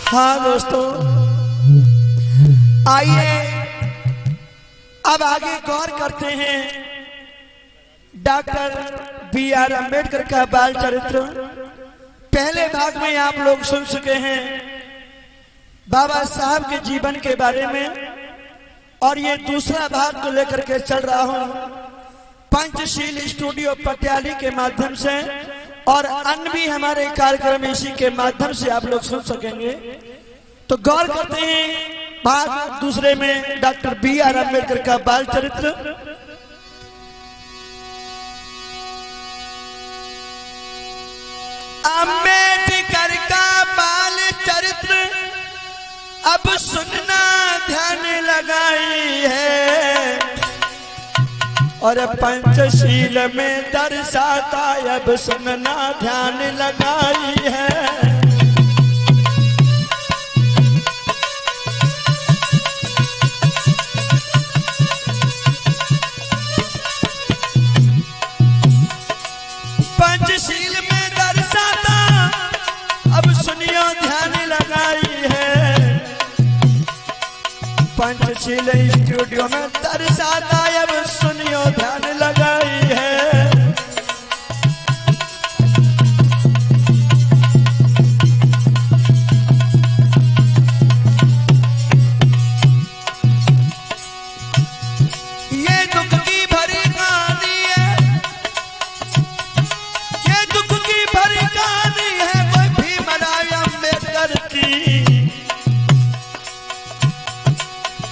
हाँ दोस्तों, आइए अब आगे गौर करते हैं डॉक्टर B.R. अम्बेडकर का बाल चरित्र। पहले भाग में आप लोग सुन चुके हैं बाबा साहब के जीवन के बारे में, और ये दूसरा भाग को लेकर के चल रहा हूं पंचशील स्टूडियो पटियाली के माध्यम से, और अन्य भी हमारे कार्यक्रम इसी के माध्यम से आप लोग सुन सकेंगे। तो गौर करते हैं भाग दूसरे में डॉक्टर B.R. अम्बेडकर का बाल चरित्र। अम्बेडकर का बाल चरित्र अब सुनना ध्यान लगाई है, और पंचशील में दर्शाता अब सुनना ध्यान लगाई है। पंचशील में दर्शाता अब सुनियो ध्यान लगाई है, पंचशील स्टूडियो में दर्शाता अब सुनियो ध्यान लगाई है। ये दुख की भरी कहानी है, ये दुख की भरी कहानी है कोई भीमराव अम्बेडकर की।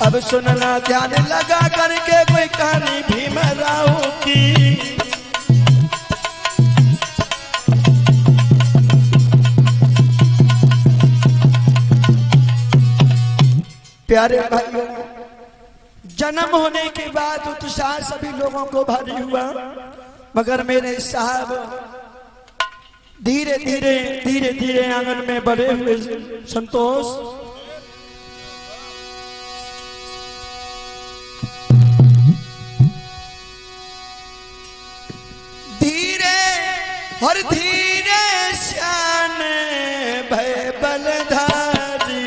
अब सुनना ध्यान लगा करके कोई कहानी भीमराव की। प्यारे भाइयों, जन्म होने के बाद उत्साह सभी लोगों को भारी हुआ, मगर मेरे साहब धीरे धीरे धीरे धीरे आंगन में बड़े हुए। संतोष और धीरे श्यान भय बलधारी,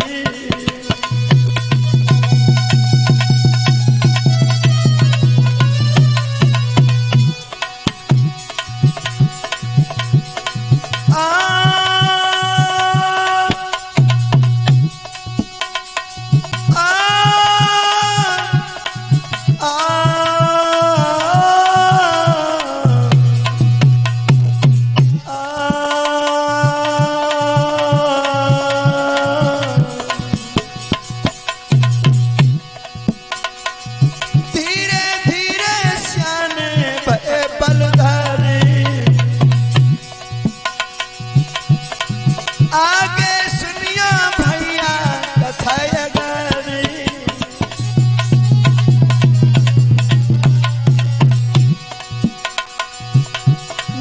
आगे सुनियो भैया कथा गरी।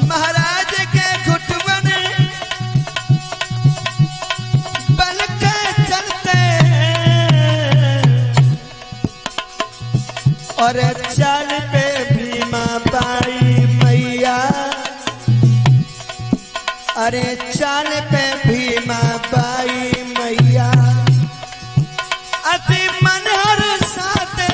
महाराज के घुटवन बल के चलते, और चाल पे भीमा बाई मैया, अरे चाल पे भीमा बाई मैया अति मनहर साथे।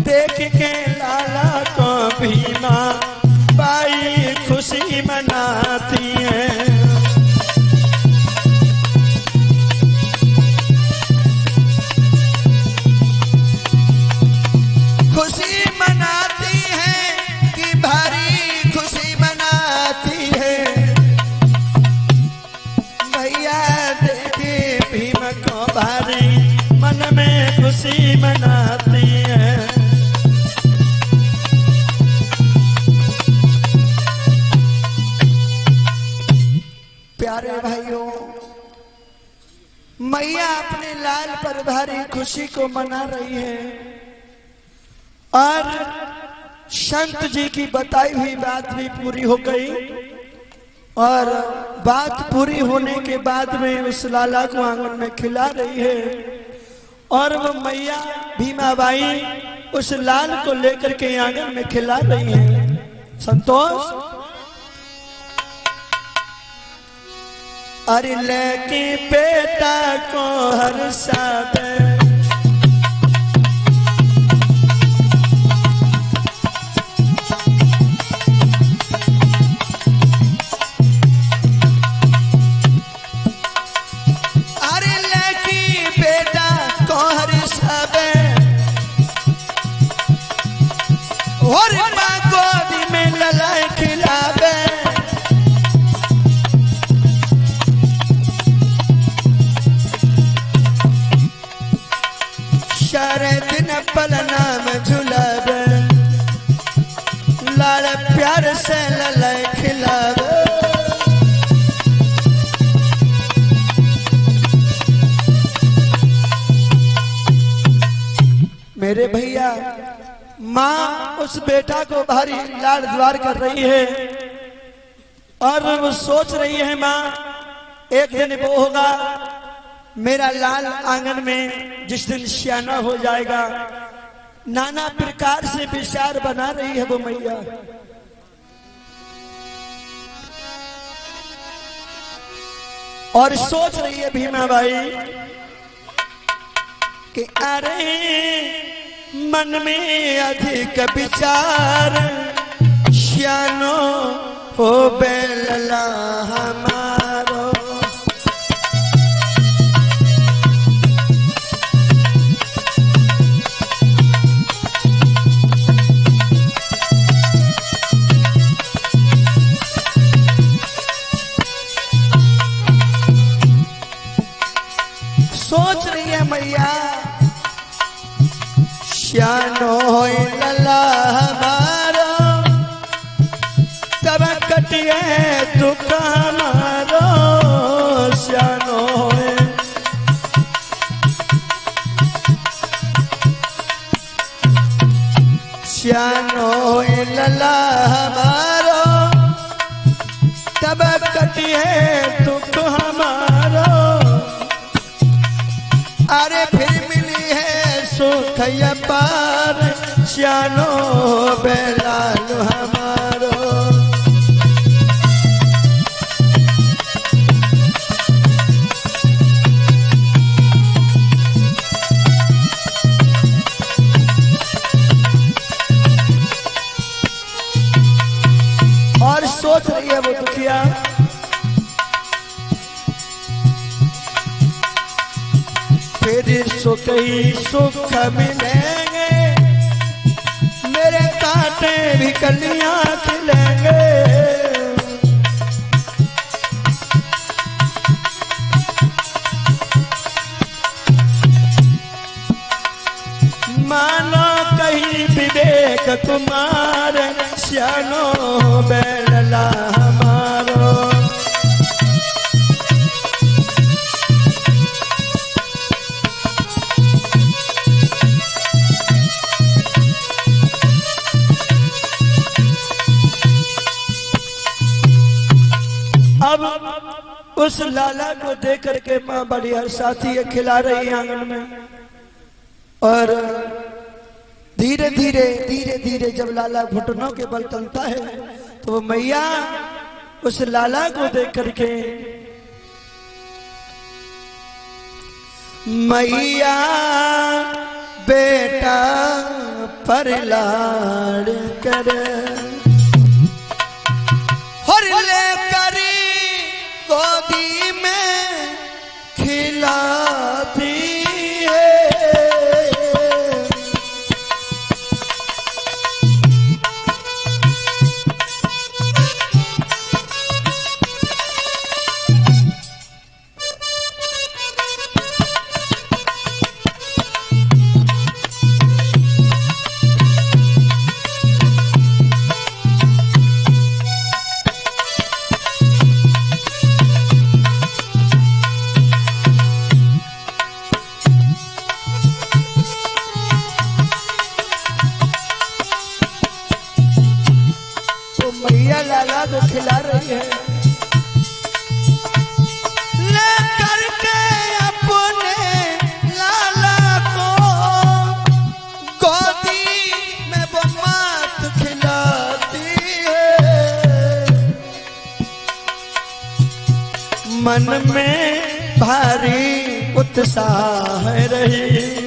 देख के लाला को भीमा बाई खुशी मनाती है, खुशी मनाती है कि भारी खुशी मनाती है। भैया देखे भीम को भारी मन में खुशी मनाती है। प्यारे भाइयों, मैया अपने लाल पर भारी खुशी को मना रही है, और संत जी की बताई हुई बात भी पूरी हो गई। और बात पूरी होने के बाद में उस लाला को आंगन में खिला रही है और वो मैया भीमाबाई उस लाल को लेकर के आंगन में खिला रही है। संतोष अरे लेके बेटा को हर साथ और माँ गोदी में ललाई खिलावे सारे दिन पलना में झुलावे लाल प्यार से ललाई खिलावे। मेरे भैया माँ उस बेटा को भारी लाड द्वार कर रही है और वो सोच रही है माँ एक दिन वो होगा मेरा लाल आंगन में जिस दिन सियाना हो जाएगा। नाना प्रकार से विचार बना रही है वो मैया। और सोच रही है भीमाबाई कि अरे मन में अधिक विचार श्यानो हो बेलला हमारो। सोच रही है मैया श्यानो लला हमारो तब कटिए दुख हमारो। श्यानो श्यानो लला हमारो तब कटिए दुख हमारो। अरे फिर मिली है सुख पार श्यानो बेलाल हमारो। और सोच रही है वो दुखिया फिर सुख ही सुख मिलेंगे मेरे कांटे भी कलियां खिलेंगे। मानो कहीं विवेक कुमार श्यानो बेलला हमारो। अब उस लाला को देख करके माँ बड़ी हर्षाती है, खिला रही है आंगन में। और धीरे धीरे धीरे धीरे जब लाला घुटनों के बल टलता है तो वो मैया उस लाला को देख करके मैया बेटा पर लाड़ करे और ले करी गोदी में खिलाती है। मन में भारी उत्साह रही,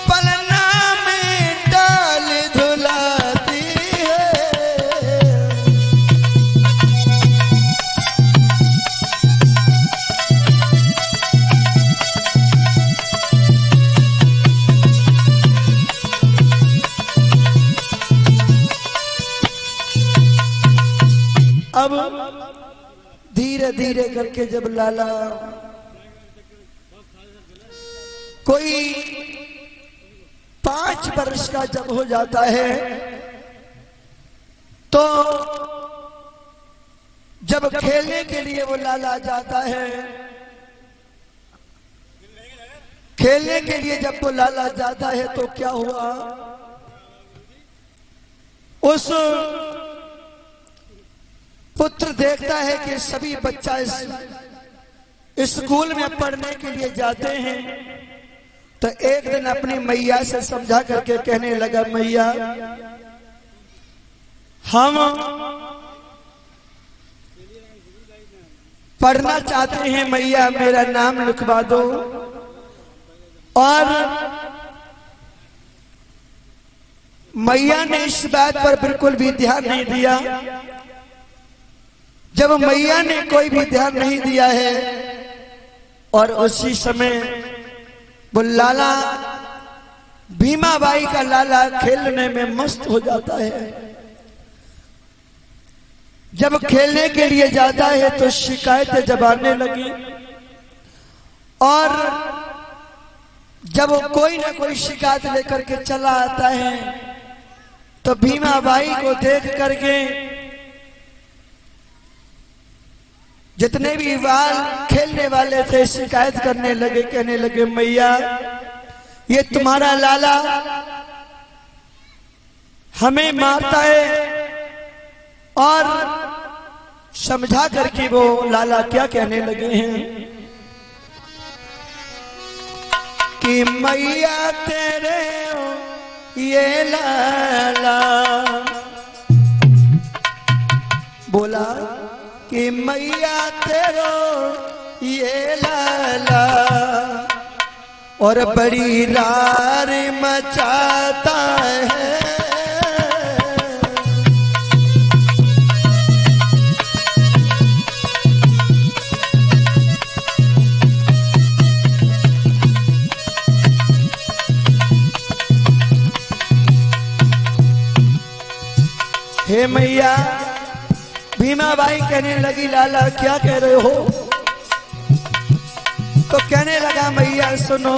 पलना में डाल धुलाती है। अब धीरे धीरे करके जब लाला कोई 5 वर्ष का जब हो जाता है, तो जब खेलने के लिए वो लाला जाता है, खेलने के लिए जब वो लाला जाता है, तो क्या हुआ, उस पुत्र देखता है कि सभी बच्चा स्कूल में पढ़ने के लिए जाते हैं। तो एक दिन अपनी मैया से समझा करके कहने लगा, मैया हम पढ़ना चाहते हैं, मैया मेरा नाम लिखवा दो। और मैया ने इस बात पर बिल्कुल भी ध्यान नहीं दिया। जब मैया ने कोई भी ध्यान नहीं दिया है, और उसी समय वो लाला भीमाबाई का लाला खेलने में मस्त हो जाता है। जब खेलने के लिए जाता है तो शिकायतें जब आने लगी, और जब वो कोई ना कोई शिकायत लेकर के चला आता है, तो भीमाबाई को देख करके जितने भी बाल खेलने वाले थे शिकायत करने लगे, कहने लगे, मैया ये तुम्हारा लाला हमें मारता है। और समझा करके वो लाला क्या कहने लगे हैं कि मैया तेरे ये लाला, बोला कि मैया तेरो ये लाला और बड़ी रार मचाता है। हे मैया, भीमाबाई कहने लगी, लाला क्या कह रहे हो? तो कहने लगा, मैया सुनो,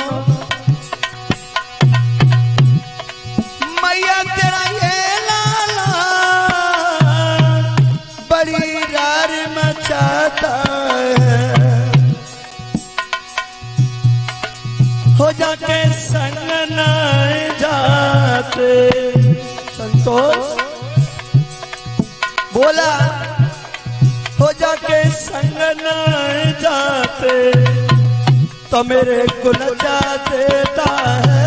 मैया तेरा ये लाला बड़ी रार मचाता है, हो जाके संग न जाते। संतोष बोला, हो जाके संग न जाते तो मेरे को लजा देता है।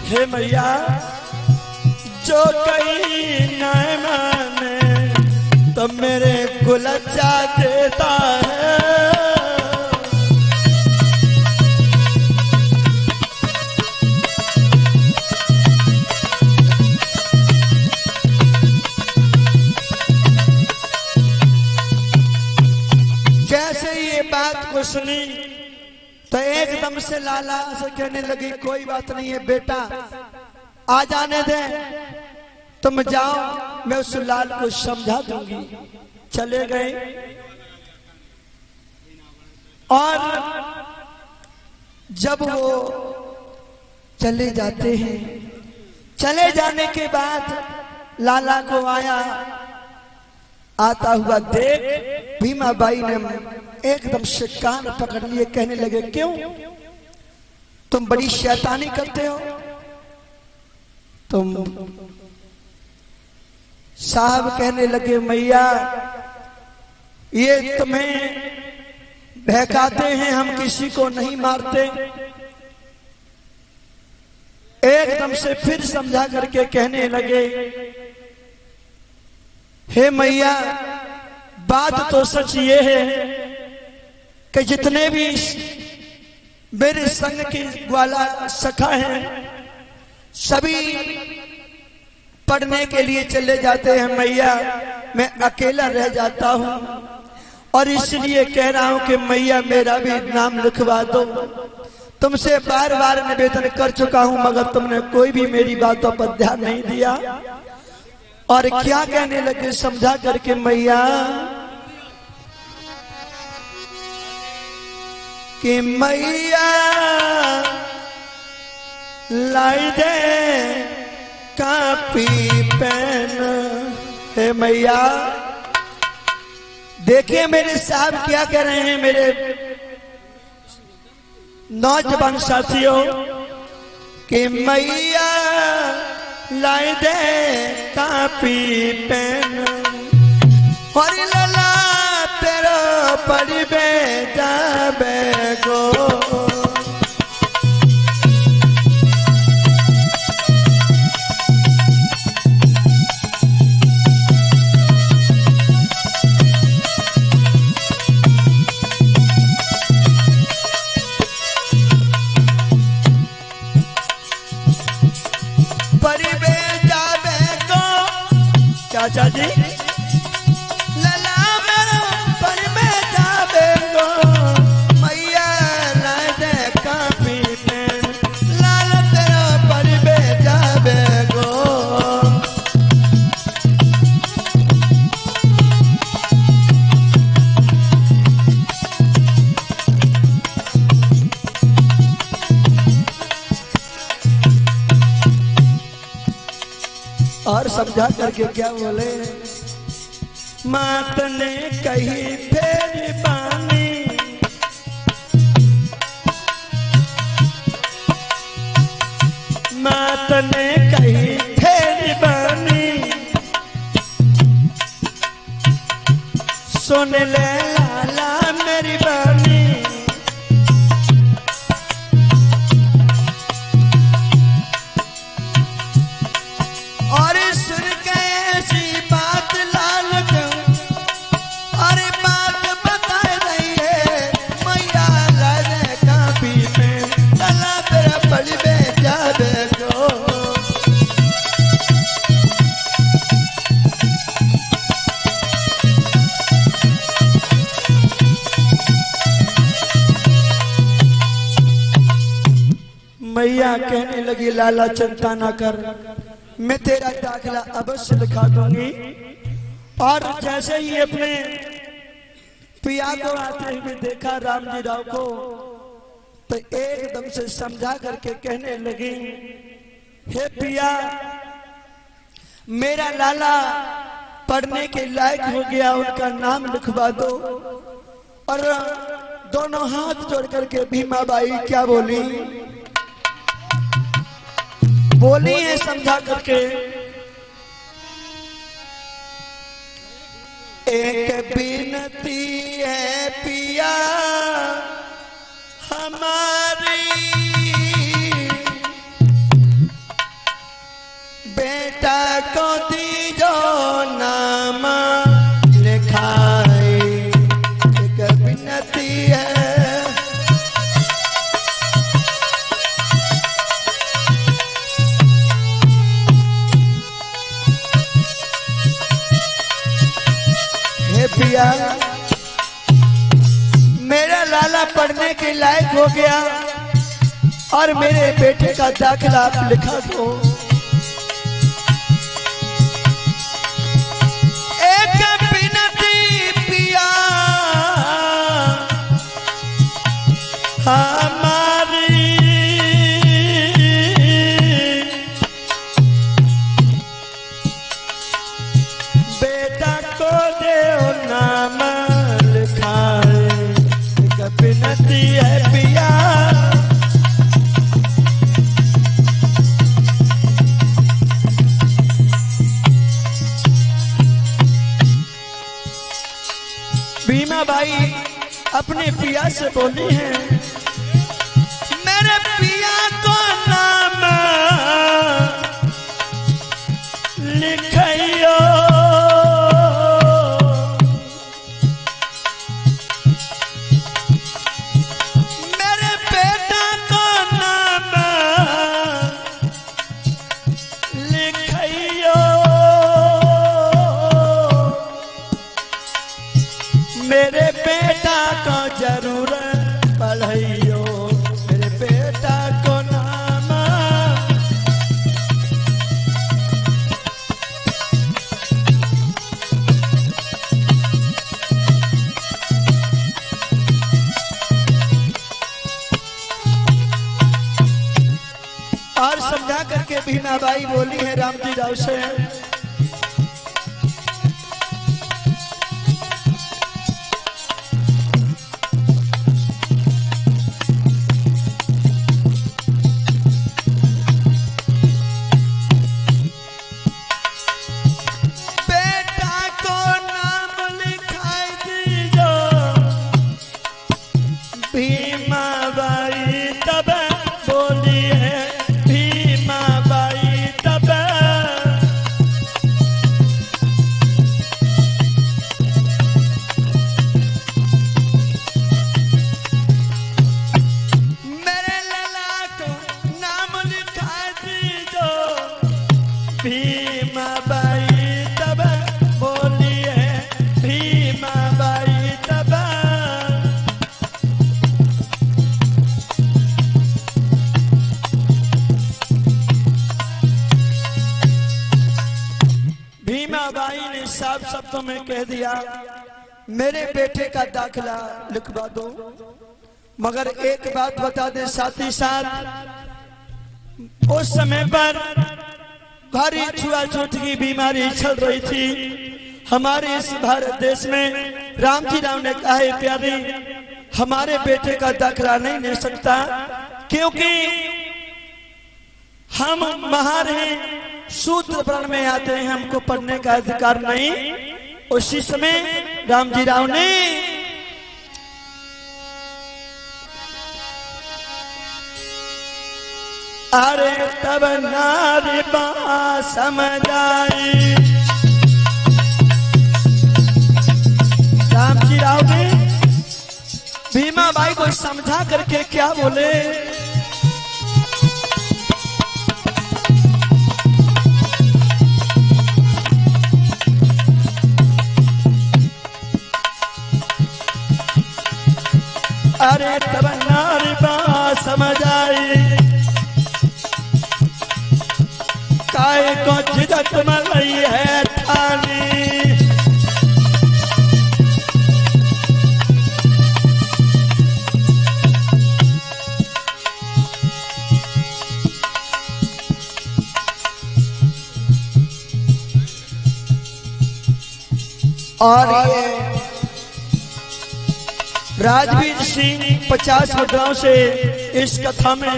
हे मैया, जो कहीं न माने तो मेरे को लज्जा देता है। जैसे ये बात को सुनी तो एकदम से लाला से कहने लगी, कोई बात नहीं है बेटा, आ जाने दे, तुम जाओ, मैं उस लाल को समझा दूंगी। चले गए और जब वो चले जाते हैं, चले जाने के बाद लाला को आया, आता हुआ देख भीमा बाई ने एकदम से कान पकड़ लिए, कहने लगे क्यों तुम बड़ी शैतानी करते हो? तुम साहब कहने लगे मैया ये तुम्हें बहकाते हैं, हम किसी को नहीं मारते। एकदम से फिर समझा करके कहने लगे हे मैया बात तो सच ये है कि जितने भी मेरे संग के ग्वाला सखा हैं सभी पढ़ने के लिए चले जाते हैं मैया, मैं अकेला रह जाता हूं और इसलिए कह रहा हूं कि मैया मेरा भी नाम लिखवा दो। तुमसे बार बार निवेदन कर चुका हूं मगर तुमने कोई भी मेरी बातों पर ध्यान नहीं दिया। और क्या कहने लगे समझा करके मैया कि मैया लाई दे कापी पेन। हे मैया देखिए मेरे साहब क्या कह रहे हैं, मेरे नौजवान साथियों कि मैया लाई दे कापी पेन और लला तेरा पढ़बे जाबे गो। चाचा जी लला मेरा पर में जाबे गो, मैया ला दे कापी पेन लाल तेरा पर में जाबे गो। और समझा करके क्या बोले मात ने कही फेर बानी मात ने कही फेर बानी सुन ले लाला मेरी बानी। और सुन के ऐसी बात लाल को और बात बता रही है मैया लाले कापी में लला तेरा पढ़बे जाबे गो। मैया कहने लगी लाला चिंता ना कर, मैं तेरा दाखिला अवश्य लिखा दूंगी। और जैसे ही अपने पिया को आते हुए देखा राम जी राव को तो एकदम से समझा करके कहने लगी हे पिया मेरा लाला पढ़ने के लायक हो गया, उनका नाम लिखवा दो। और दोनों हाथ जोड़ करके भीमा बाई क्या बोली है समझा करके एक बिनती है पिया हमारी बेटा को दीजो नाम लिखाई। एक बिनती है पिया मेरा लाला पढ़ने के लायक हो गया और मेरे बेटे का दाखिला आप लिखा दो। एक बिनती पिया हमारी बाई अपने पिया से बोली हैं, मेरे पिया को नाम लिखियो, मेरे बेटा को नाम लिखियो, मेरे बेटा को जरूर पढ़ियो, मेरे बेटा को नाम। और समझा करके भीमाबाई बोली है रामजी राव से, भीमाबाई तब बोली है, भीमाबाई तब, मेरे लला को नाम लिखा दीजो, भीमाबाई तब बोली है, भीमाबाई तब। भीमाबाई ने साफ शब्दों में कह दिया, मेरे बेटे का दाखिला लिखवा दो। मगर एक बात बता दे साथ ही साथ, उस समय पर भारी छुआछूत की बीमारी चल रही थी हमारे इस भारत देश में। रामजी राव ने कहा है प्यारी, हमारे बेटे का दाखिला नहीं ले सकता क्योंकि हम महार हैं, सूत्र वर्ण में आते हैं, हमको पढ़ने का अधिकार नहीं। उसी समय रामजी राव ने अरे तब नारी बा समझ आई, रामजी राव ने भीमाबाई को समझा करके क्या बोले, अरे तब नारी बा समझ आई, काय को झिझक मलई है ठानी, और ये राजवीर सिंह 50 मुद्राओं से इस कथा में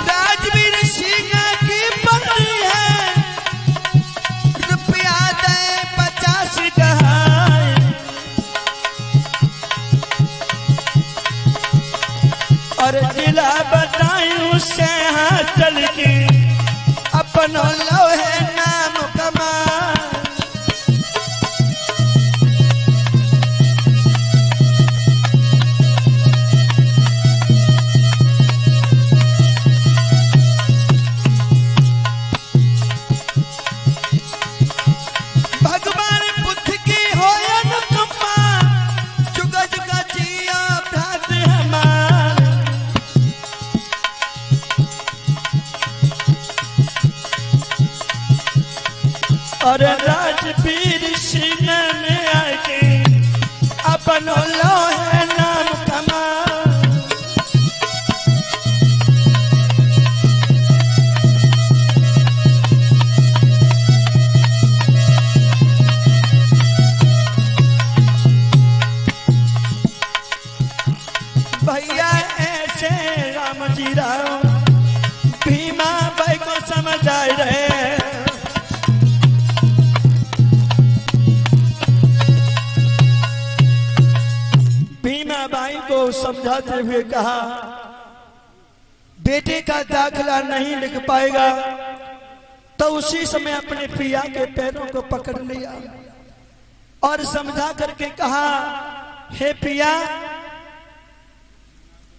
राजवीर सिंह की पत्नी है, रुपया दे 50 ढाई, और जिला बताई उससे हाथ चल की अपनो लो है नाम कमा, भगवान बुद्ध की हो अनुकंपा, जुग जुग जिया भ्रात हमार, और राजवीर सिंह ने आके अपनो लो है नाम कमा, भैया ऐसे रामजी राव भीमाबाई को समझ आए रहे, समझाते हुए कहा, बेटे का दाखिला नहीं लिख पाएगा। तो उसी समय अपने पिया के पैरों को पकड़ लिया और समझा करके कहा, हे पिया,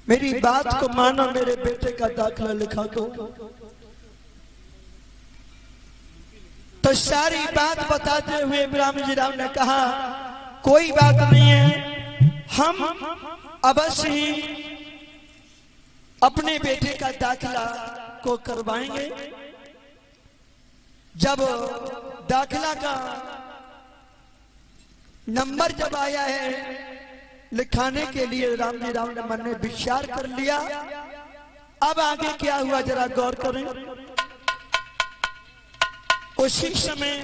मेरी बात को मानो, मेरे बेटे का दाखिला लिखा दो। तो सारी बात बताते हुए रामजी राव ने कहा, कोई बात नहीं है, हम अवश्य ही अपने बेटे का दाखिला को करवाएंगे। जब दाखिला का नंबर जब आया है लिखाने के लिए, रामजी राव ने मन में विचार कर लिया। अब आगे क्या हुआ जरा गौर करें। उसी समय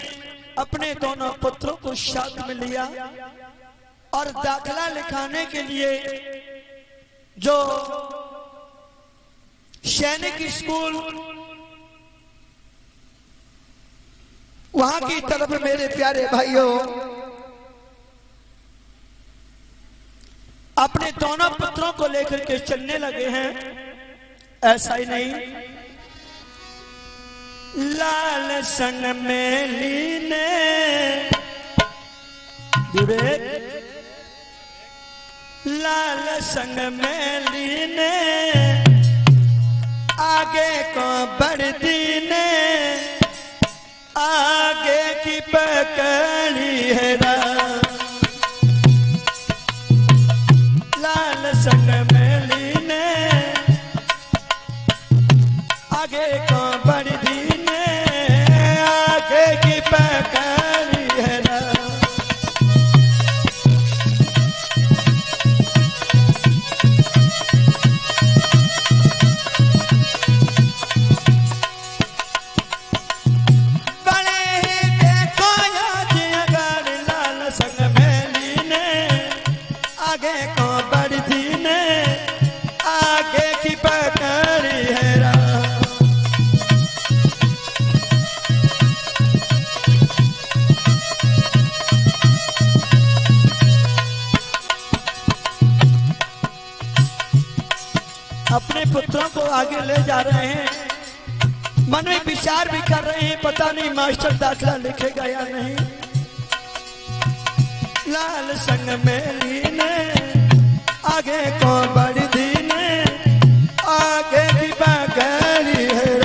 अपने दोनों पुत्रों को साथ में लिया और दाखिला लिखाने के लिए जो सैनिक स्कूल वहां की तरफ मेरे प्यारे भाइयों अपने दोनों पुत्रों को लेकर के चलने लगे हैं। ऐसा ही नहीं, लाल संग में लीने विवेक, लाल संग में लीने आगे को बढ़ दीने, आगे की पकड़ी है लाल संग में लीने आगे को बढ़ दीने, आगे की पकड़ी है अपने पुत्रों को आगे ले जा रहे हैं। मन में विचार भी कर रहे हैं, पता नहीं मास्टर दाखिला लिखेगा या नहीं। लाल संग में लीने आगे को बढ़ दीने, आगे की पकड़ी है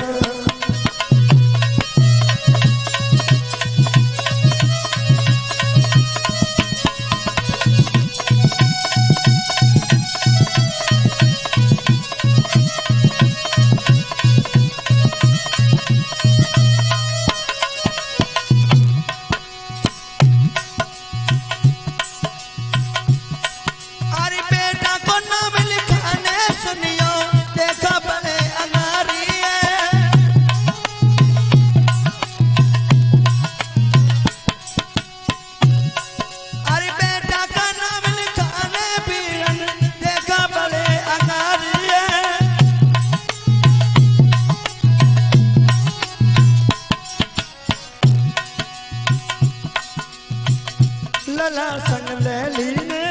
लला संग ले लीने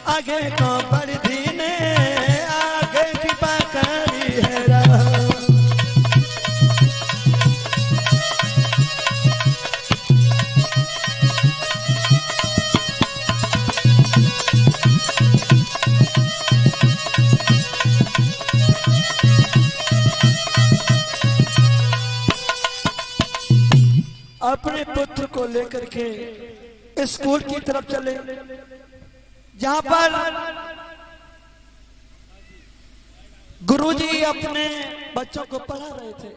आगे को बढ़ दीने, आगे की पकड़ी है अपने पुत्र को लेकर के स्कूल की तरफ चले, जहां पर गुरुजी अपने बच्चों को पढ़ा रहे थे।